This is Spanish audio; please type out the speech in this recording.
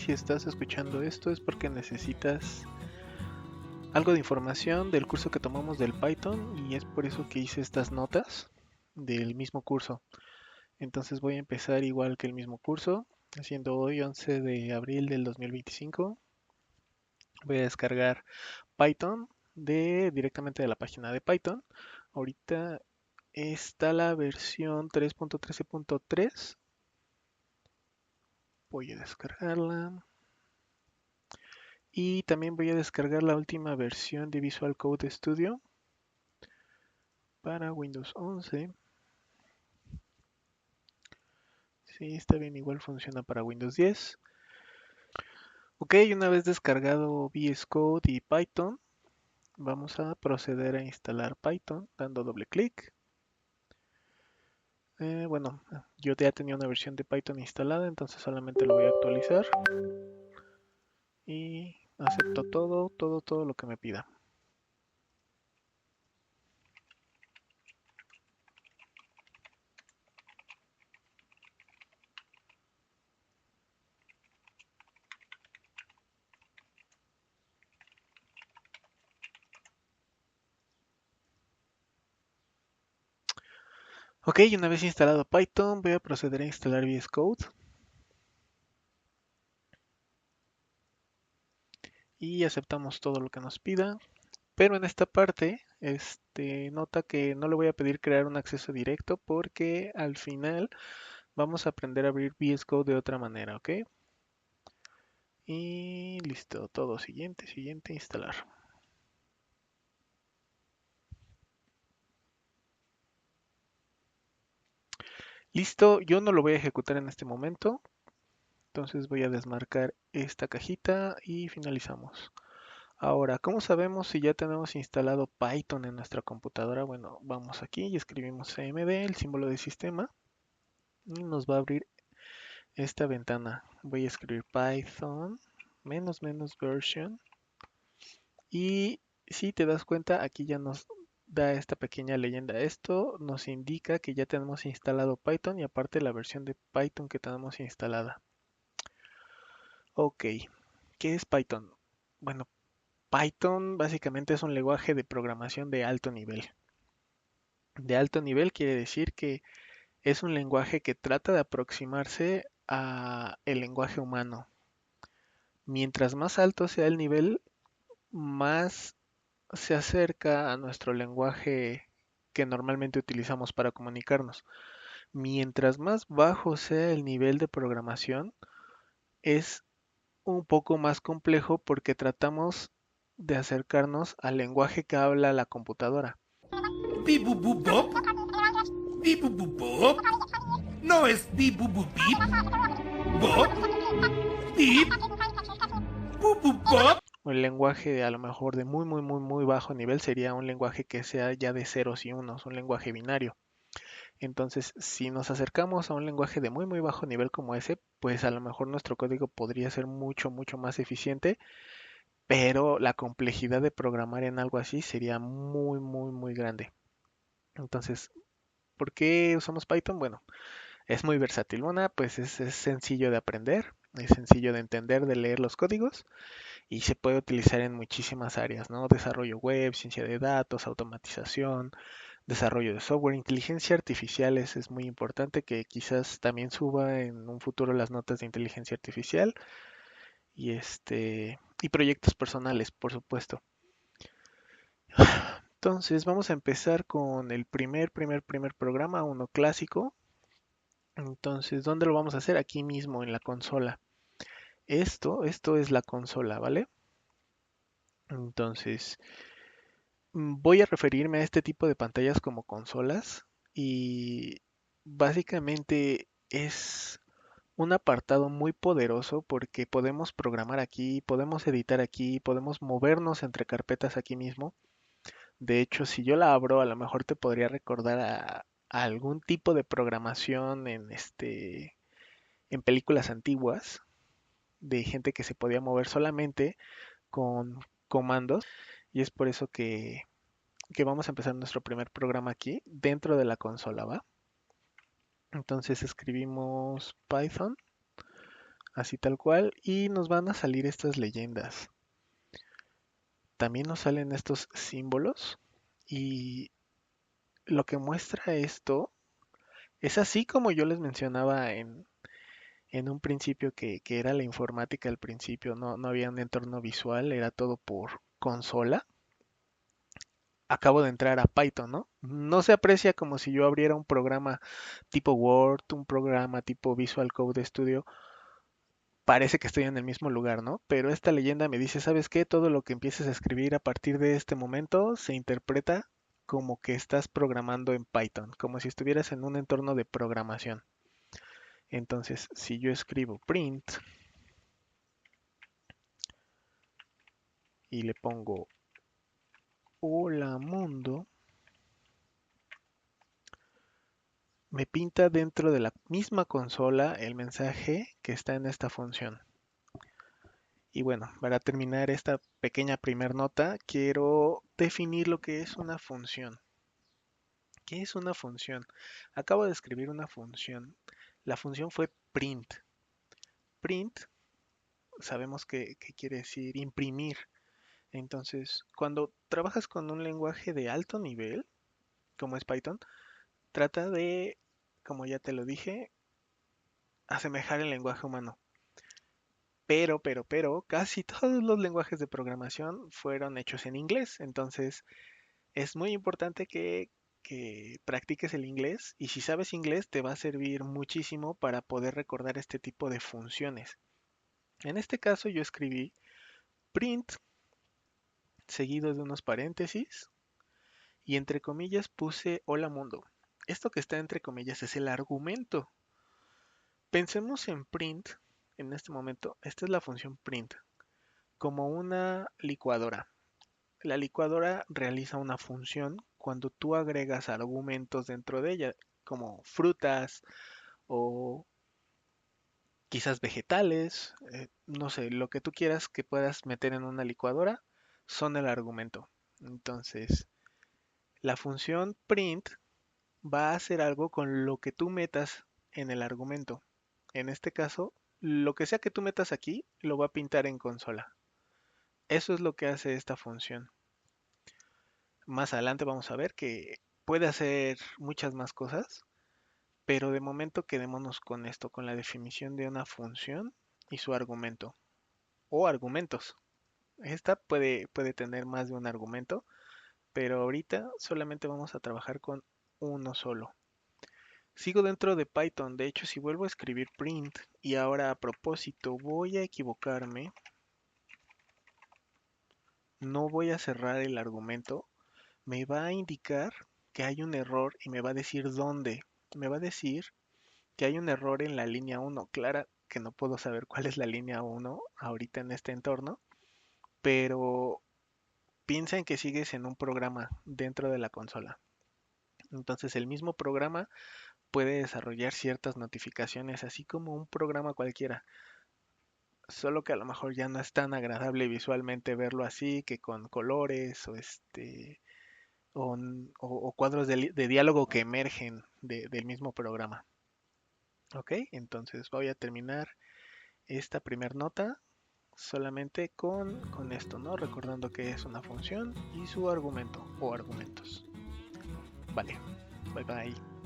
si estás escuchando esto es porque necesitas algo de información del curso que tomamos del Python y es por eso que hice estas notas del mismo curso. Entonces voy a empezar igual que el mismo curso, haciendo hoy 11 de abril del 2025. Voy a descargar Python directamente de la página de Python. Ahorita está la versión 3.13.3. Voy a descargarla. Y también voy a descargar la última versión de Visual Code Studio para Windows 11. Sí, está bien, igual funciona para Windows 10. Ok, una vez descargado VS Code y Python, vamos a proceder a instalar Python dando doble clic. Bueno, yo ya tenía una versión de Python instalada, entonces solamente lo voy a actualizar y acepto todo lo que me pida. Ok, una vez instalado Python, voy a proceder a instalar VS Code y aceptamos todo lo que nos pida. Pero en esta parte, nota que no le voy a pedir crear un acceso directo porque al final vamos a aprender a abrir VS Code de otra manera, ¿ok? Y listo, todo siguiente, instalar. Listo, yo no lo voy a ejecutar en este momento, entonces voy a desmarcar esta cajita y finalizamos. Ahora, ¿cómo sabemos si ya tenemos instalado Python en nuestra computadora? Bueno, vamos aquí y escribimos cmd, el símbolo de sistema, y nos va a abrir esta ventana. Voy a escribir Python version y si te das cuenta aquí ya nos da esta pequeña leyenda. Esto nos indica que ya tenemos instalado Python y aparte la versión de Python que tenemos instalada. Ok, ¿qué es Python? Bueno, Python básicamente es un lenguaje de programación de alto nivel. De alto nivel quiere decir que es un lenguaje que trata de aproximarse a el lenguaje humano. Mientras más alto sea el nivel, más se acerca a nuestro lenguaje que normalmente utilizamos para comunicarnos. Mientras más bajo sea el nivel de programación, es un poco más complejo porque tratamos de acercarnos al lenguaje que habla la computadora. Bip bup bup bop. Bip bup bup bop. No es bip bup bup bip. Bop. Bip. Bup bup bop. El lenguaje a lo mejor de muy bajo nivel sería un lenguaje que sea ya de ceros y unos, un lenguaje binario. Entonces, si nos acercamos a un lenguaje de muy bajo nivel como ese, pues a lo mejor nuestro código podría ser mucho más eficiente, pero la complejidad de programar en algo así sería muy grande. Entonces, ¿por qué usamos Python? Bueno, es muy versátil. Una, pues es sencillo de aprender, es sencillo de entender, de leer los códigos y se puede utilizar en muchísimas áreas, ¿no? Desarrollo web, ciencia de datos, automatización, desarrollo de software, inteligencia artificial es muy importante que quizás también suba en un futuro las notas de inteligencia artificial y proyectos personales, por supuesto. Entonces vamos a empezar con el primer programa, uno clásico. Entonces, ¿dónde lo vamos a hacer? Aquí mismo en la consola. Esto es la consola, ¿vale? Entonces, voy a referirme a este tipo de pantallas como consolas y básicamente es un apartado muy poderoso porque podemos programar aquí, podemos editar aquí, podemos movernos entre carpetas aquí mismo. De hecho, si yo la abro, a lo mejor te podría recordar a algún tipo de programación en películas antiguas de gente que se podía mover solamente con comandos y es por eso que vamos a empezar nuestro primer programa aquí dentro de la consola, ¿va? Entonces escribimos Python así tal cual, y nos van a salir estas leyendas. También nos salen estos símbolos y lo que muestra esto es así como yo les mencionaba en un principio que era la informática al principio, no había un entorno visual, era todo por consola. Acabo de entrar a Python, ¿no? No se aprecia como si yo abriera un programa tipo Word, un programa tipo Visual Code Studio. Parece que estoy en el mismo lugar, ¿no? Pero esta leyenda me dice, ¿sabes qué? Todo lo que empieces a escribir a partir de este momento se interpreta como que estás programando en Python, como si estuvieras en un entorno de programación. Entonces, si yo escribo print y le pongo hola mundo, me pinta dentro de la misma consola el mensaje que está en esta función. Y bueno, para terminar esta pequeña primer nota, quiero definir lo que es una función. ¿Qué es una función? Acabo de escribir una función. La función fue print. Print, sabemos que quiere decir imprimir. Entonces, cuando trabajas con un lenguaje de alto nivel, como es Python, trata de, como ya te lo dije, asemejar el lenguaje humano. Pero, casi todos los lenguajes de programación fueron hechos en inglés. Entonces, es muy importante que practiques el inglés y si sabes inglés te va a servir muchísimo para poder recordar este tipo de funciones. En este caso yo escribí print seguido de unos paréntesis y entre comillas puse hola mundo. Esto que está entre comillas es el argumento. Pensemos en print en este momento. Esta es la función print como una licuadora. La licuadora realiza una función cuando tú agregas argumentos dentro de ella, como frutas o quizás vegetales, no sé, lo que tú quieras que puedas meter en una licuadora son el argumento. Entonces, la función print va a hacer algo con lo que tú metas en el argumento. En este caso, lo que sea que tú metas aquí, lo va a pintar en consola. Eso es lo que hace esta función. Más adelante vamos a ver que puede hacer muchas más cosas, pero de momento quedémonos con esto, con la definición de una función y su argumento o argumentos. Esta puede tener más de un argumento, pero ahorita solamente vamos a trabajar con uno solo. Sigo dentro de Python, de hecho si vuelvo a escribir print y ahora a propósito voy a equivocarme, no voy a cerrar el argumento, me va a indicar que hay un error y me va a decir dónde. Me va a decir que hay un error en la línea 1. Clara que no puedo saber cuál es la línea 1 ahorita en este entorno, pero piensa en que sigues en un programa dentro de la consola. Entonces el mismo programa puede desarrollar ciertas notificaciones, así como un programa cualquiera. Solo que a lo mejor ya no es tan agradable visualmente verlo así, que con colores o cuadros de diálogo que emergen del mismo programa. Ok, entonces voy a terminar esta primera nota solamente con esto, ¿no? Recordando que es una función y su argumento o argumentos. Vale, bye bye.